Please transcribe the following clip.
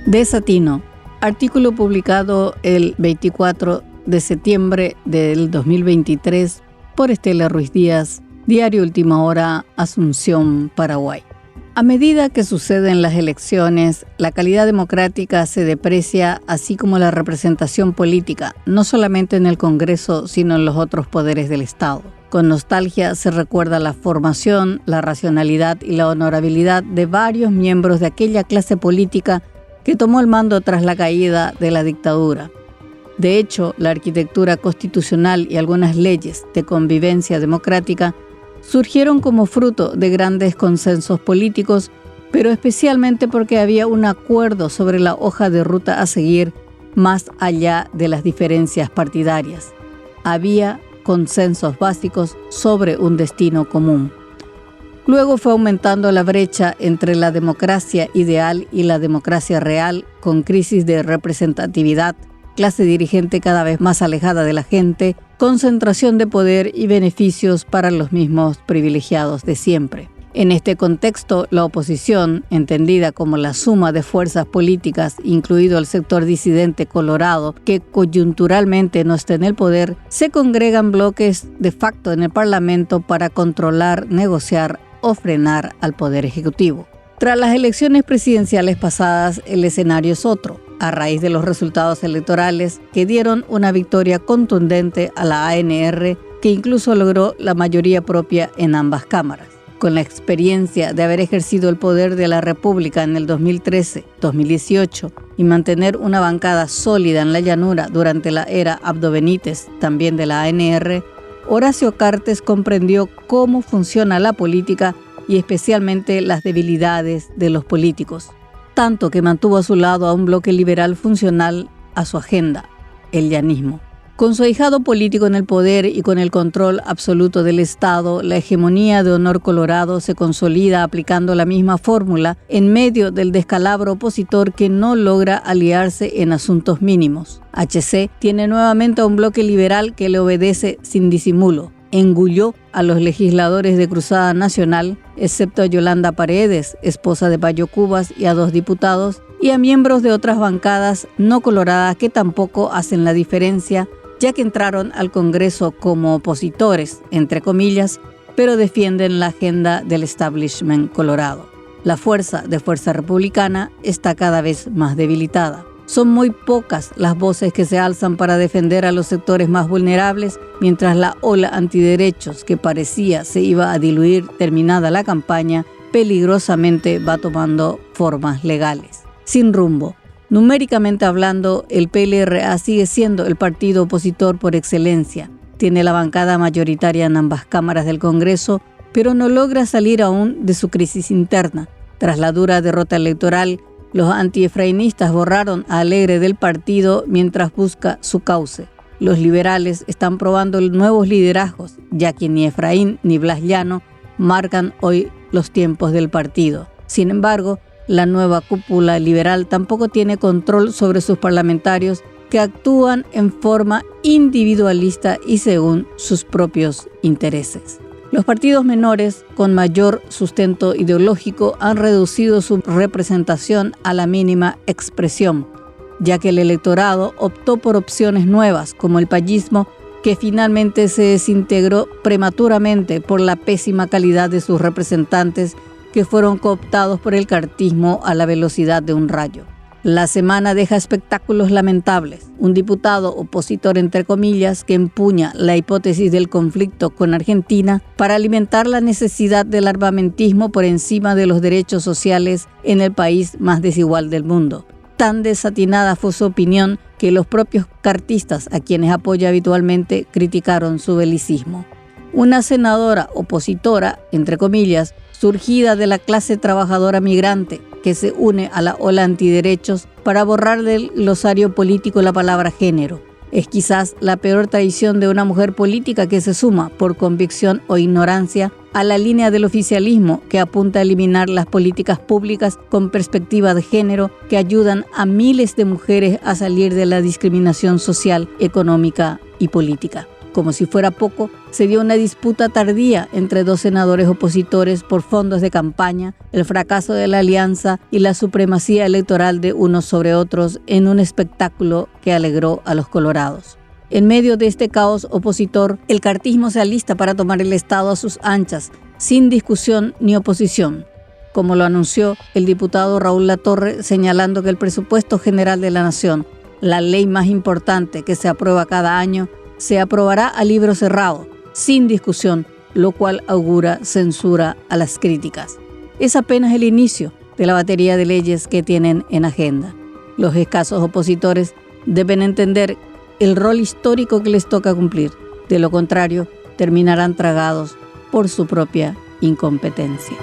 Desatino. Artículo publicado el 24 de septiembre del 2023 por Estela Ruiz Díaz, Diario Última Hora, Asunción, Paraguay. A medida que suceden las elecciones, la calidad democrática se deprecia, así como la representación política, no solamente en el Congreso, sino en los otros poderes del Estado. Con nostalgia se recuerda la formación, la racionalidad y la honorabilidad de varios miembros de aquella clase política que tomó el mando tras la caída de la dictadura. De hecho, la arquitectura constitucional y algunas leyes de convivencia democrática surgieron como fruto de grandes consensos políticos, pero especialmente porque había un acuerdo sobre la hoja de ruta a seguir más allá de las diferencias partidarias. Había consensos básicos sobre un destino común. Luego fue aumentando la brecha entre la democracia ideal y la democracia real, con crisis de representatividad, clase dirigente cada vez más alejada de la gente, concentración de poder y beneficios para los mismos privilegiados de siempre. En este contexto, la oposición, entendida como la suma de fuerzas políticas, incluido el sector disidente colorado, que coyunturalmente no está en el poder, se congregan bloques de facto en el Parlamento para controlar, negociar o frenar al Poder Ejecutivo. Tras las elecciones presidenciales pasadas, el escenario es otro, a raíz de los resultados electorales que dieron una victoria contundente a la ANR, que incluso logró la mayoría propia en ambas cámaras. Con la experiencia de haber ejercido el poder de la República en el 2013, 2018 y mantener una bancada sólida en la llanura durante la era Abdo Benítez, también de la ANR, Horacio Cartes comprendió cómo funciona la política y especialmente las debilidades de los políticos, tanto que mantuvo a su lado a un bloque liberal funcional a su agenda, el llanismo. Con su ahijado político en el poder y con el control absoluto del Estado, la hegemonía de Honor Colorado se consolida aplicando la misma fórmula en medio del descalabro opositor que no logra aliarse en asuntos mínimos. HC tiene nuevamente a un bloque liberal que le obedece sin disimulo. Engulló a los legisladores de Cruzada Nacional, excepto a Yolanda Paredes, esposa de Bayo Cubas, y a 2 diputados, y a miembros de otras bancadas no coloradas que tampoco hacen la diferencia, ya que entraron al Congreso como opositores, entre comillas, pero defienden la agenda del establishment colorado. La fuerza republicana está cada vez más debilitada. Son muy pocas las voces que se alzan para defender a los sectores más vulnerables, mientras la ola antiderechos que parecía se iba a diluir terminada la campaña, peligrosamente va tomando formas legales. Sin rumbo. Numéricamente hablando, el PLRA sigue siendo el partido opositor por excelencia. Tiene la bancada mayoritaria en ambas cámaras del Congreso, pero no logra salir aún de su crisis interna. Tras la dura derrota electoral, los antiefrainistas borraron a Alegre del partido mientras busca su cauce. Los liberales están probando nuevos liderazgos, ya que ni Efraín ni Blas Llano marcan hoy los tiempos del partido. Sin embargo, la nueva cúpula liberal tampoco tiene control sobre sus parlamentarios, que actúan en forma individualista y según sus propios intereses. Los partidos menores, con mayor sustento ideológico, han reducido su representación a la mínima expresión, ya que el electorado optó por opciones nuevas, como el payismo, que finalmente se desintegró prematuramente por la pésima calidad de sus representantes, que fueron cooptados por el cartismo a la velocidad de un rayo. La semana deja espectáculos lamentables. Un diputado opositor, entre comillas, que empuña la hipótesis del conflicto con Argentina para alimentar la necesidad del armamentismo por encima de los derechos sociales en el país más desigual del mundo. Tan desatinada fue su opinión que los propios cartistas, a quienes apoya habitualmente, criticaron su belicismo. Una senadora opositora, entre comillas, surgida de la clase trabajadora migrante, que se une a la ola antiderechos para borrar del glosario político la palabra género. Es quizás la peor traición de una mujer política que se suma, por convicción o ignorancia, a la línea del oficialismo que apunta a eliminar las políticas públicas con perspectiva de género que ayudan a miles de mujeres a salir de la discriminación social, económica y política. Como si fuera poco, se dio una disputa tardía entre dos senadores opositores por fondos de campaña, el fracaso de la alianza y la supremacía electoral de unos sobre otros en un espectáculo que alegró a los colorados. En medio de este caos opositor, el cartismo se alista para tomar el Estado a sus anchas, sin discusión ni oposición, como lo anunció el diputado Raúl Latorre, señalando que el presupuesto general de la Nación, la ley más importante que se aprueba cada año, se aprobará a libro cerrado, sin discusión, lo cual augura censura a las críticas. Es apenas el inicio de la batería de leyes que tienen en agenda. Los escasos opositores deben entender el rol histórico que les toca cumplir. De lo contrario, terminarán tragados por su propia incompetencia.